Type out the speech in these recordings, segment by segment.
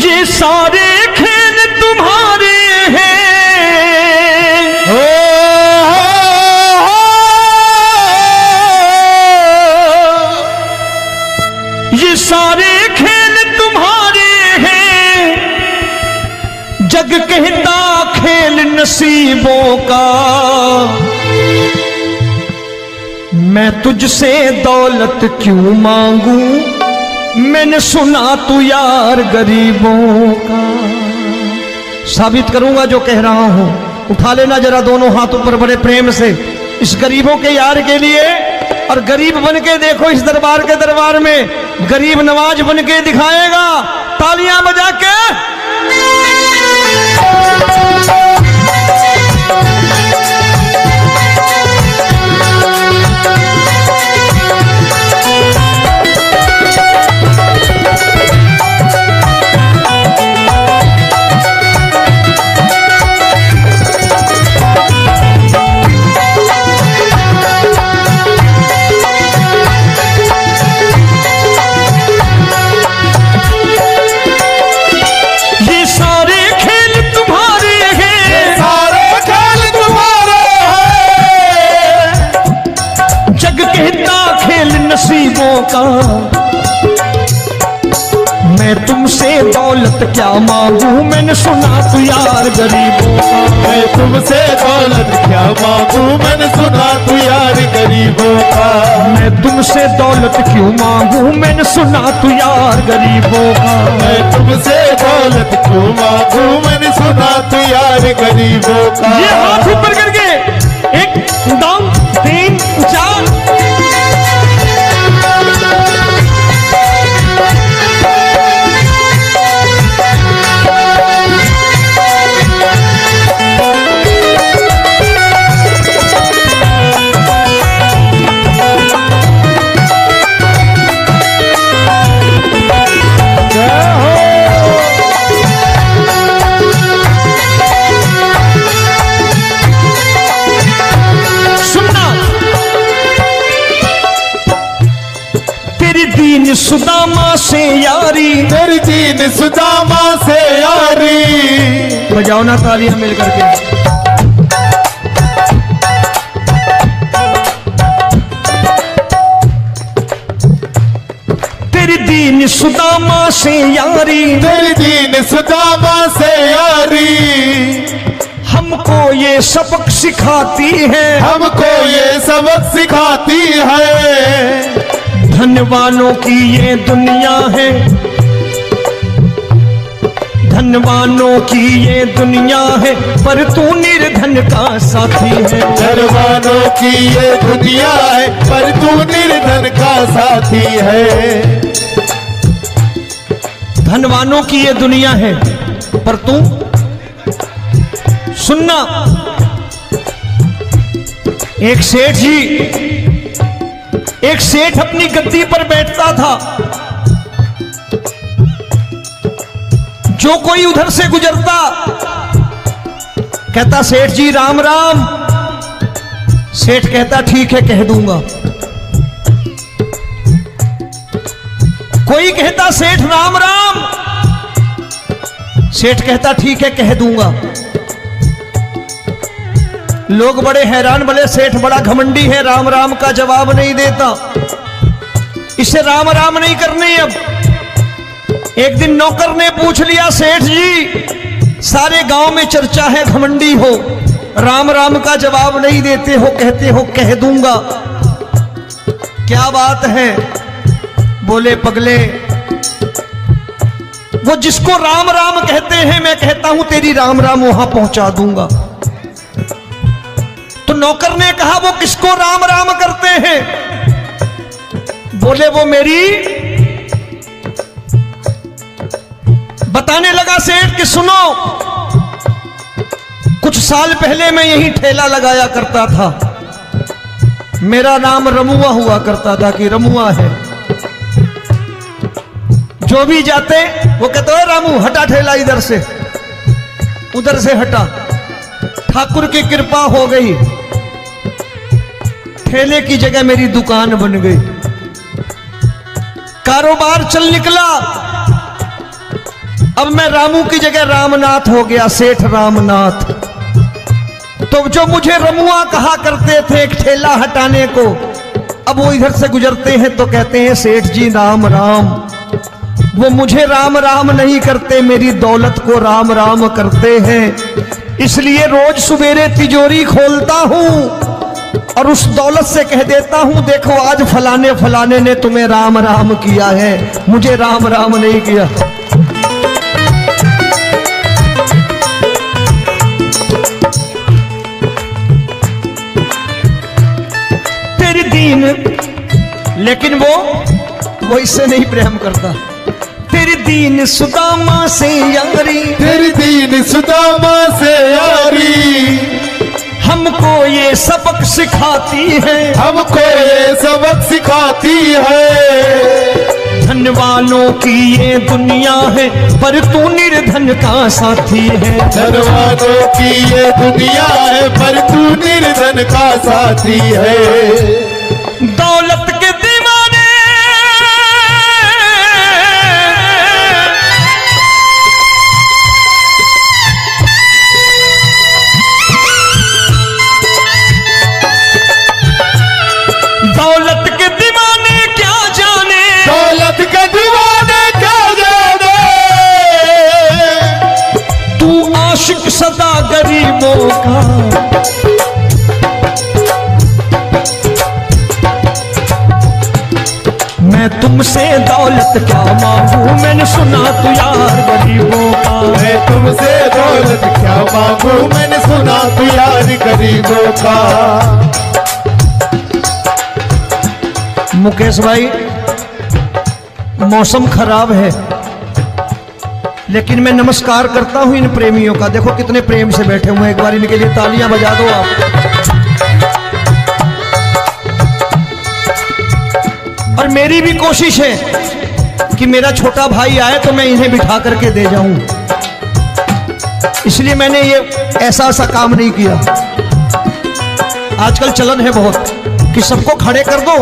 ये सारे खेल तुम्हारे हैं, ये सारे खेल तुम्हारे हैं, जग कहता खेल नसीबों का। मैं तुझसे दौलत क्यों मांगू, मैंने सुना तू यार गरीबों का। साबित करूंगा जो कह रहा हूं। उठा लेना जरा दोनों हाथों पर बड़े प्रेम से इस गरीबों के यार के लिए, और गरीब बन के देखो इस दरबार के दरबार में गरीब नवाज बन के दिखाएगा, तालियां बजा के। नसीबों का मैं तुमसे दौलत क्या मांगू, मैंने सुना तू यार गरीबों का। मैं तुमसे दौलत क्या मांगू, मैंने सुना तू यार गरीबों का। मैं तुमसे दौलत क्यों मांगू, मैंने सुना तू यार गरीबों का। मैं तुमसे दौलत क्यों मांगू, मैंने सुना तू यार गरीबों का। ये हाथ ऊपर करके 1 2 3 4 सुदामा से यारी, तेरी दीन सुदामा से यारी। बजाओ ना तालियां मिल करके। तेरी दीन सुदामा से यारी, तेरी दीन सुदामा से यारी। हमको ये सबक सिखाती है, हमको ये सबक सिखाती है। धनवानों की ये दुनिया है, धनवानों की ये दुनिया है, पर तू निर्धन का साथी है। धनवानों की ये दुनिया है, पर तू निर्धन का साथी है। धनवानों की ये दुनिया है, पर तू सुनना। एक सेठ जी, एक सेठ अपनी गद्दी पर बैठता था। जो कोई उधर से गुजरता कहता सेठ जी राम राम। सेठ कहता ठीक है कह दूंगा। कोई कहता सेठ राम राम। सेठ कहता ठीक है कह दूंगा। लोग बड़े हैरान, बोले सेठ बड़ा घमंडी है, राम राम का जवाब नहीं देता, इसे राम राम नहीं करनी। अब एक दिन नौकर ने पूछ लिया सेठ जी सारे गांव में चर्चा है घमंडी हो, राम राम का जवाब नहीं देते हो, कहते हो कह दूंगा, क्या बात है? बोले पगले वो जिसको राम राम कहते हैं मैं कहता हूं तेरी राम राम वहां पहुंचा दूंगा। तो नौकर ने कहा वो किसको राम राम करते हैं? बोले वो मेरी। बताने लगा सेठ कि सुनो, कुछ साल पहले मैं यही ठेला लगाया करता था, मेरा नाम रमुआ हुआ करता था कि रमुआ है। जो भी जाते वो कहते हो रामू हटा ठेला इधर से, उधर से हटा। ठाकुर की कृपा हो गई, ठेले की जगह मेरी दुकान बन गई, कारोबार चल निकला। अब मैं रामू की जगह रामनाथ हो गया, सेठ रामनाथ। तो जो मुझे रमुआ कहा करते थे एक ठेला हटाने को, अब वो इधर से गुजरते हैं तो कहते हैं सेठ जी राम राम। वो मुझे राम राम नहीं करते, मेरी दौलत को राम राम करते हैं। इसलिए रोज सवेरे तिजोरी खोलता हूं और उस दौलत से कह देता हूं देखो आज फलाने फलाने ने तुम्हें राम राम किया है, मुझे राम राम नहीं किया। तेरी दीन, लेकिन वो इससे नहीं प्रेम करता। तेरी दीन सुदामा से यारी, तेरी दीन सुदामा से यारी, हमको ये सबक सिखाती है, हमको ये सबक सिखाती है। धन वालों की ये दुनिया है पर तू निर्धन का साथी है। धन वालों की ये दुनिया है पर तू निर्धन का साथी है। दौलत के दीवाने दौलत के दीवाने क्या जाने, दौलत के दीवाने क्या जाने, तू आशिक सदा गरीबों का। मैं तुमसे दौलत क्या मांगू, मैंने सुना तू यार गरीबों का। मैं तुमसे दौलत क्या मांगू, मैंने सुना तू यार गरीबों का। मुकेश भाई, मौसम खराब है लेकिन मैं नमस्कार करता हूं इन प्रेमियों का। देखो कितने प्रेम से बैठे हुए हैं, एक बार इनके लिए तालियां बजा दो आप। और मेरी भी कोशिश है कि मेरा छोटा भाई आए तो मैं इन्हें बिठा करके दे जाऊं, इसलिए मैंने ये ऐसा काम नहीं किया। आजकल चलन है बहुत कि सबको खड़े कर दो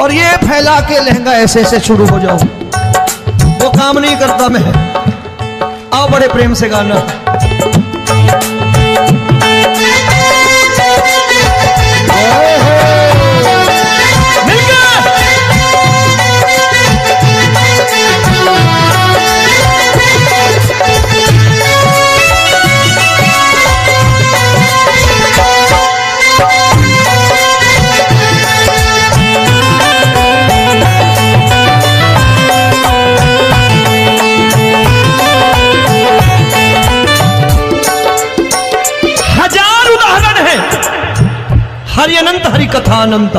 और ये फैला के लहंगा ऐसे ऐसे शुरू हो जाओ, वो काम नहीं करता मैं। आओ बड़े प्रेम से गाना। मिल गया। हरि अनंत हरि कथा अनंत।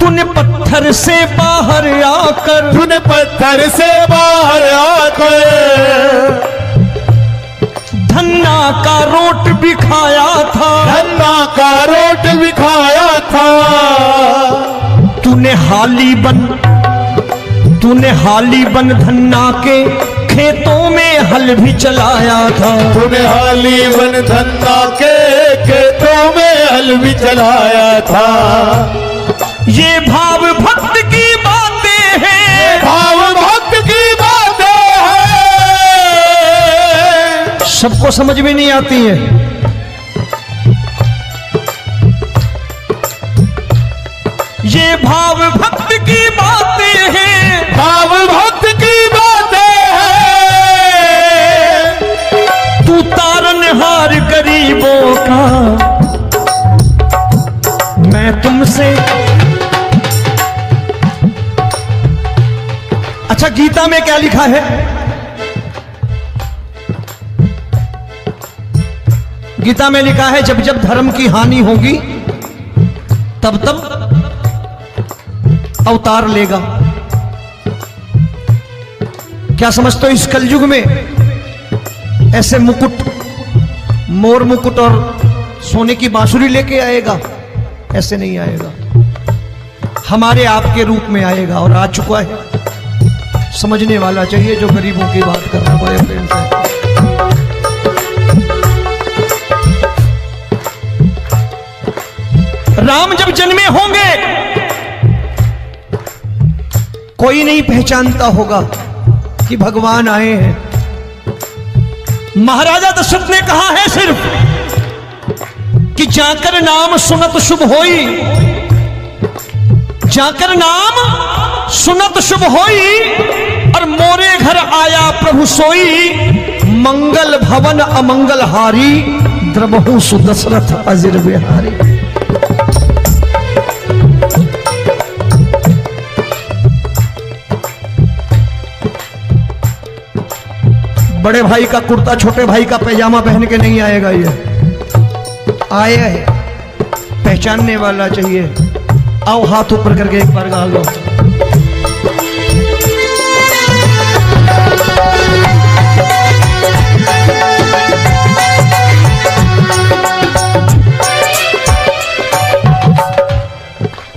तूने पत्थर से बाहर आकर, तूने पत्थर से बाहर आकर धन्ना का रोट भी खाया था, धन्ना का रोट भी खाया था। तूने हाली बन धन्ना के खेतों में हल भी चलाया था। तूने हाली बन धन्ना के खेतों में हल भी चलाया था। ये भाव भक्त की बातें हैं, भाव भक्त की बातें हैं, सबको समझ में नहीं आती है। ये भाव भक्त की बातें हैं, भाव भक्त की बातें हैं। तू तारनहार गरीबों का, मैं तुमसे। अच्छा, गीता में क्या लिखा है? गीता में लिखा है जब जब धर्म की हानि होगी तब तब अवतार लेगा। क्या समझते हो इस कलयुग में ऐसे मुकुट, मोर मुकुट और सोने की बांसुरी लेके आएगा? ऐसे नहीं आएगा, हमारे आपके रूप में आएगा और आ चुका है। समझने वाला चाहिए जो गरीबों की बात कर रहा है बड़े प्रेम से। राम जब जन्मे होंगे कोई नहीं पहचानता होगा, कि भगवान आए हैं। महाराजा दशरथ ने कहा है सिर्फ कि जाकर नाम सुनत शुभ होई, जाकर नाम सुनत शुभ होई, और मोरे घर आया प्रभु सोई, मंगल भवन अमंगल हारी, द्रबहु सुदशरथ अजिर बिहारी। बड़े भाई का कुर्ता छोटे भाई का पैजामा पहन के नहीं आएगा, ये आया है पहचानने वाला चाहिए। आओ हाथ ऊपर करके एक बार गा लो।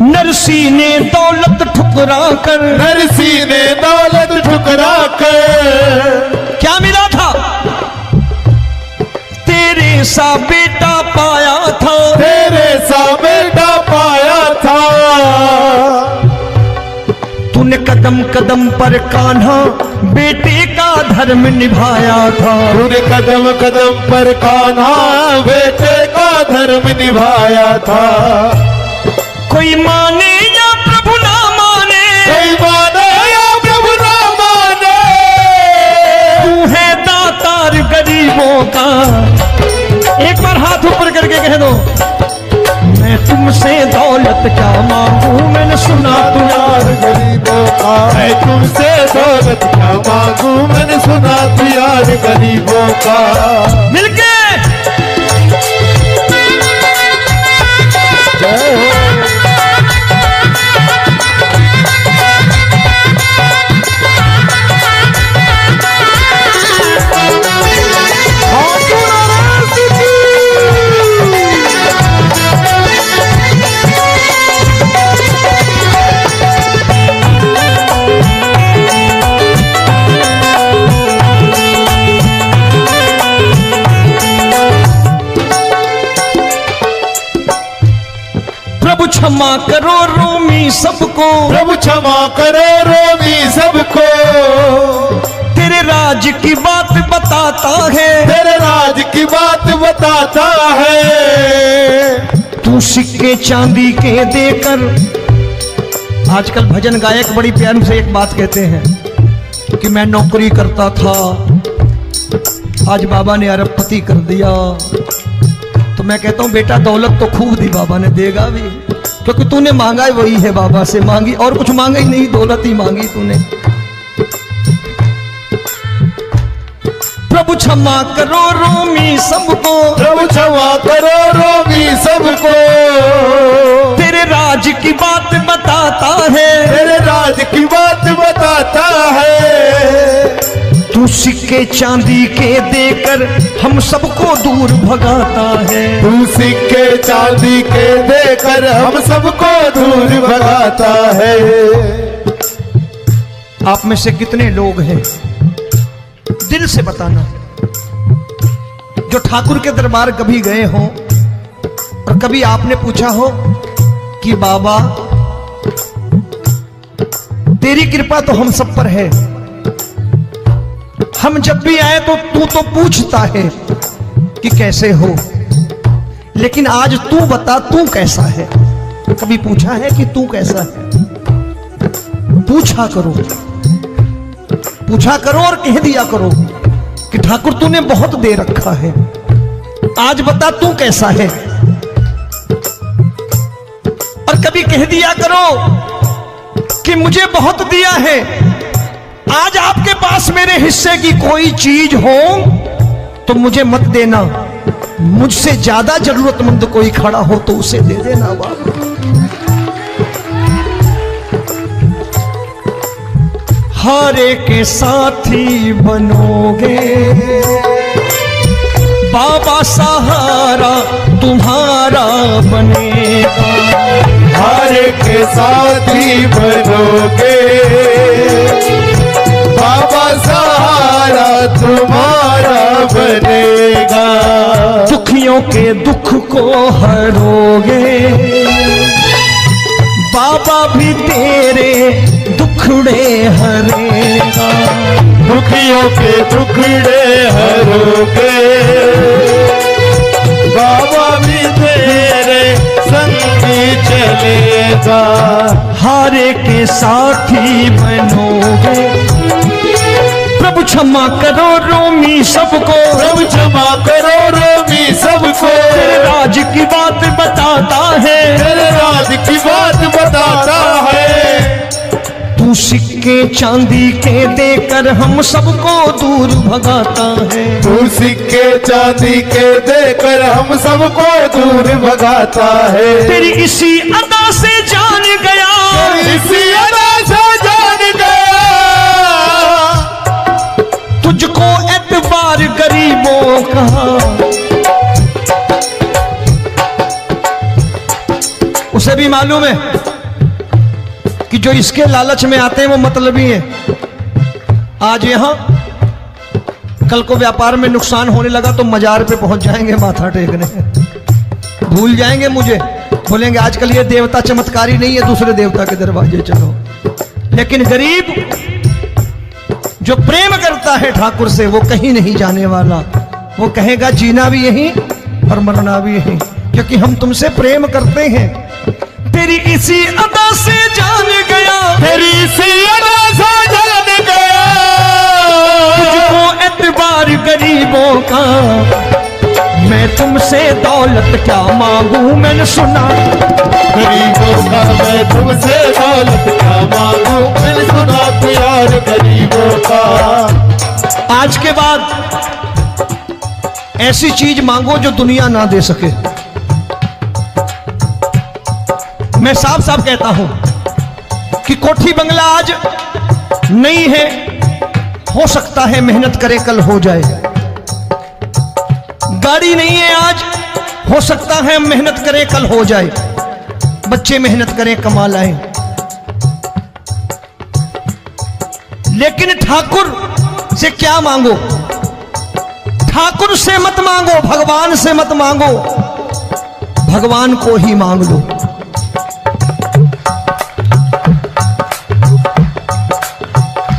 नरसी ने दौलत ठुकरा कर, नरसी ने दौलत ठुकरा कर, क्या मिला था? तेरे सा बेटा पाया था, तेरे सा बेटा पाया था। तूने कदम कदम पर कान्हा बेटे का धर्म निभाया था, तूने कदम कदम पर कान्हा बेटे का धर्म निभाया था। कोई माने या प्रभु ना माने, कोई माने या प्रभु ना माने, तू है दातार गरीबों का। एक बार हाथ ऊपर करके कह दो, मैं तुमसे दौलत क्या मांगू, मैंने सुना तू यार गरीबों का। मैं तुमसे दौलत क्या मांगू, मैंने सुना तू यार गरीबों का। मिलके जय हो। क्षमा करो रोमी सबको, प्रभु क्षमा करो रोमी सबको। तेरे राज की बात बताता है, तेरे राज की बात बताता है। तू सिक्के चांदी के देकर, आजकल भजन गायक बड़ी प्यार से एक बात कहते हैं कि मैं नौकरी करता था, आज बाबा ने अरबपति कर दिया। तो मैं कहता हूं बेटा दौलत तो खूब दी बाबा ने, देगा भी, क्योंकि तूने मांगा है वही है बाबा से मांगी, और कुछ मांगा ही नहीं, दौलत ही मांगी तूने। प्रभु क्षमा करो रोमी सबको, प्रभु क्षमा करो रोमी सबको। तेरे राज की बात बताता है, तेरे राज की बात बताता है। तू सिक्के चांदी के देकर हम सबको दूर भगाता है, तू सिक्के चांदी के देकर हम सबको दूर भगाता है। आप में से कितने लोग हैं, दिल से बताना, जो ठाकुर के दरबार कभी गए हो और कभी आपने पूछा हो कि बाबा तेरी कृपा तो हम सब पर है, हम जब भी आए तो तू तो पूछता है कि कैसे हो, लेकिन आज तू बता तू कैसा है। कभी पूछा है कि तू कैसा है? पूछा करो, पूछा करो और कह दिया करो कि ठाकुर तूने बहुत दे रखा है, आज बता तू कैसा है। और कभी कह दिया करो कि मुझे बहुत दिया है, आज आपके पास मेरे हिस्से की कोई चीज हो तो मुझे मत देना, मुझसे ज्यादा जरूरतमंद कोई खड़ा हो तो उसे दे देना बाबा। हारे के साथी बनोगे बाबा, सहारा तुम्हारा बनेगा। हारे के साथी बनोगे बाबा, सहारा तुम्हारा बनेगा। दुखियों के दुख को हरोगे बाबा, भी तेरे दुखड़े हरेगा। दुखियों के टुकड़े हरोगे, बाबा भी तेरे संगी चलेगा। हारे के साथी बनोगे, प्रभु क्षमा करो रोमी सबको, प्रभु क्षमा करो रोमी सबको, तेरे राज की बात बताता है, तेरे राज की बात बताता है। तू सिक्के चांदी के देकर हम सबको दूर भगाता है, तू सिक्के चांदी के देकर हम सबको दूर भगाता है। तेरी इसी अदा से जान गया, तेरी इसी अदा से जान गया, तुझको एतबार गरीबों का। उसे भी मालूम है कि जो इसके लालच में आते हैं वो मतलबी हैं। आज यहां कल को व्यापार में नुकसान होने लगा तो मजार पे पहुंच जाएंगे माथा टेकने, भूल जाएंगे मुझे, बोलेंगे आजकल ये देवता चमत्कारी नहीं है, दूसरे देवता के दरवाजे चलो। लेकिन गरीब जो प्रेम करता है ठाकुर से वो कहीं नहीं जाने वाला, वो कहेगा जीना भी यहीं और मरना भी यहीं, क्योंकि हम तुमसे प्रेम करते हैं। तेरी इसी अदा से जान गया, तेरी इसी अदा से जान गया, तुझको एतबार गरीबों का। मैं तुमसे दौलत क्या मांगू, मैंने सुना गरीबों का। मैं तुमसे दौलत क्या मांगू, मैंने सुना प्यार गरीबों का। आज के बाद ऐसी चीज मांगो जो दुनिया ना दे सके। मैं साफ साफ कहता हूं कि कोठी बंगला आज नहीं है, हो सकता है मेहनत करे कल हो जाए। गाड़ी नहीं है आज, हो सकता है मेहनत करें कल हो जाए। बच्चे मेहनत करें कमा लाएं, लेकिन ठाकुर से क्या मांगो? ठाकुर से मत मांगो, भगवान से मत मांगो, भगवान को ही मांग लो।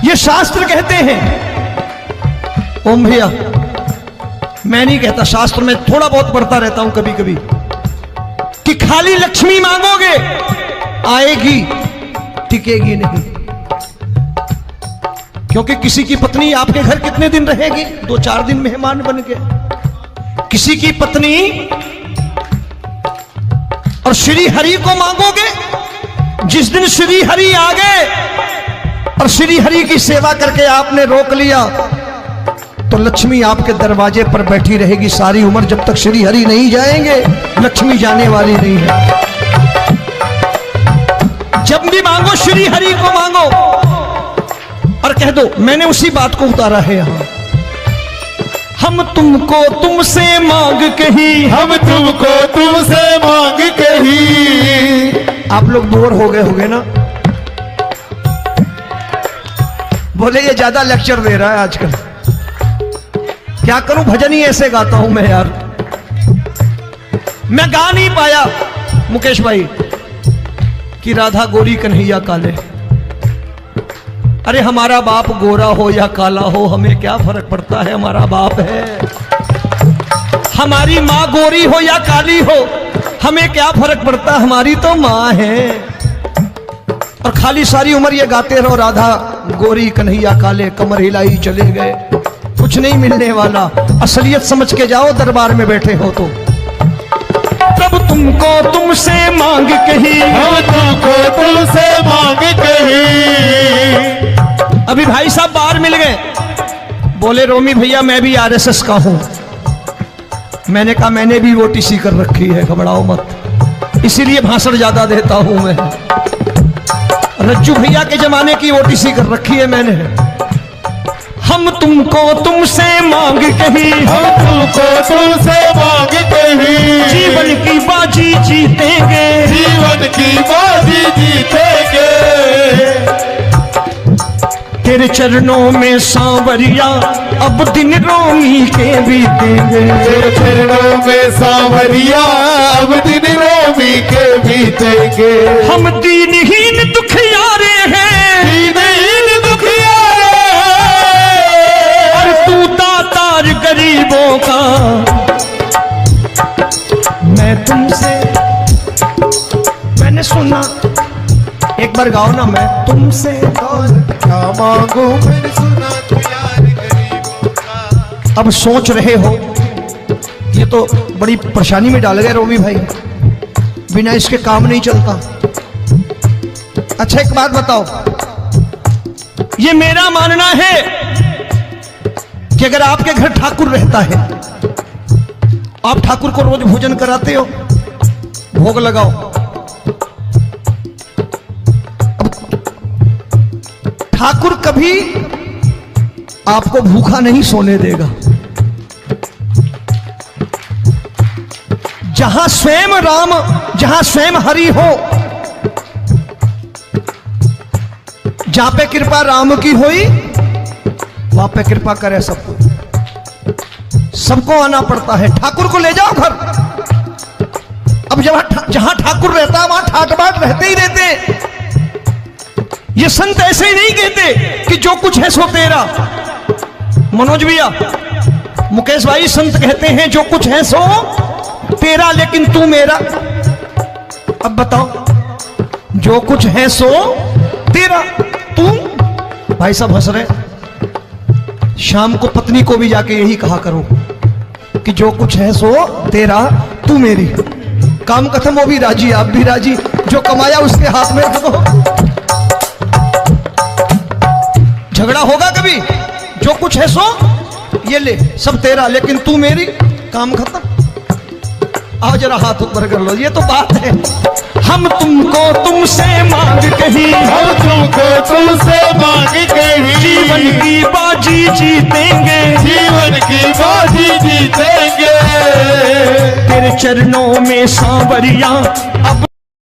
ये शास्त्र कहते हैं, ओम भैया मैं नहीं कहता, शास्त्र में थोड़ा बहुत पढ़ता रहता हूं कभी कभी, कि खाली लक्ष्मी मांगोगे आएगी, टिकेगी नहीं। क्योंकि किसी की पत्नी आपके घर कितने दिन रहेगी? 2-4 दिन मेहमान बन के। किसी की पत्नी और श्री हरि को मांगोगे, जिस दिन श्री हरि आ गए और श्री हरि की सेवा करके आपने रोक लिया तो लक्ष्मी आपके दरवाजे पर बैठी रहेगी सारी उम्र। जब तक श्री हरि नहीं जाएंगे लक्ष्मी जाने वाली नहीं है। जब भी मांगो श्री हरि को मांगो और कह दो मैंने उसी बात को उतारा है यहां, हम तुमको तुमसे मांग कही, हम तुमको तुमसे मांग कही। आप लोग बोर हो गए होंगे ना, बोले ये ज्यादा लेक्चर दे रहा है आजकल। क्या करूं, भजन ही ऐसे गाता हूं मैं यार। मैं गा नहीं पाया मुकेश भाई कि राधा गोरी कन्हैया काले। अरे हमारा बाप गोरा हो या काला हो हमें क्या फर्क पड़ता है, हमारा बाप है। हमारी माँ गोरी हो या काली हो हमें क्या फर्क पड़ता, हमारी तो माँ है। और खाली सारी उम्र ये गाते रहो राधा गोरी कन्हैया काले, कमर हिलाई चले गए, कुछ नहीं मिलने वाला। असलियत समझ के जाओ दरबार में बैठे हो तो। तब तुमको तुमसे मांग कही, हम तुमको तुमसे मांग कही। अभी भाई साहब बाहर मिल गए, बोले रोमी भैया मैं भी आरएसएस का हूं। मैंने कहा मैंने भी ओटीसी कर रखी है, घबराओ मत, इसीलिए भाषण ज्यादा देता हूं मैं। रज्जू भैया के जमाने की ओटीसी कर रखी है मैंने। हम तुमको तुमसे मांग कही, हम तुमको तुमसे मांग कही। जीवन की बाजी जीतेंगे, जीवन की बाजी जीतेंगे। तेरे चरणों में सांवरिया अब दिन रोमी के बीतेंगे। तेरे चरणों में सांवरिया अब दिन रोमी के बीतेंगे। हम दीनहीन दुखियारे हैं, दीनहीन दुखियारे हैं, बार गाओ ना, मैं तुमसे दौलत क्या मांगू, मैंने सुना तू यार गरीबों का। अब सोच रहे हो ये तो बड़ी परेशानी में डाल गए रोवी भाई, बिना इसके काम नहीं चलता। अच्छा एक बात बताओ, ये मेरा मानना है कि अगर आपके घर ठाकुर रहता है, आप ठाकुर को रोज भोजन कराते हो, भोग लगाओ, ठाकुर कभी आपको भूखा नहीं सोने देगा। जहां स्वयं राम, जहां स्वयं हरि हो, जहां पे कृपा राम की हुई वहां पे कृपा करे सबको, सबको आना पड़ता है। ठाकुर को ले जाओ घर। अब जहां ठाकुर रहता है वहां ठाट बाट रहते ही रहते। ये संत ऐसे ही नहीं कहते कि जो कुछ है सो तेरा। मनोज भैया, मुकेश भाई, संत कहते हैं जो कुछ है सो तेरा लेकिन तू मेरा। अब बताओ, जो कुछ है सो तेरा, तू। भाई साहब हंस रहे। शाम को पत्नी को भी जाके यही कहा करो कि जो कुछ है सो तेरा, तू मेरी। काम खत्म, वो भी राजी, आप भी राजी, जो कमाया उसके हाथ में रख दो। झगड़ा होगा कभी? जो कुछ है सो ये ले, सब तेरा लेकिन तू मेरी, काम खत्म। आओ जरा हाथ ऊपर कर लो, ये तो बात है। हम तुमको तुमसे मांग कहीं, हम तुमको तुमसे मांग कहीं, जीवन की बाजी जीतेंगे, जीवन की बाजी जीतेंगे। तेरे चरणों में सांवरिया अब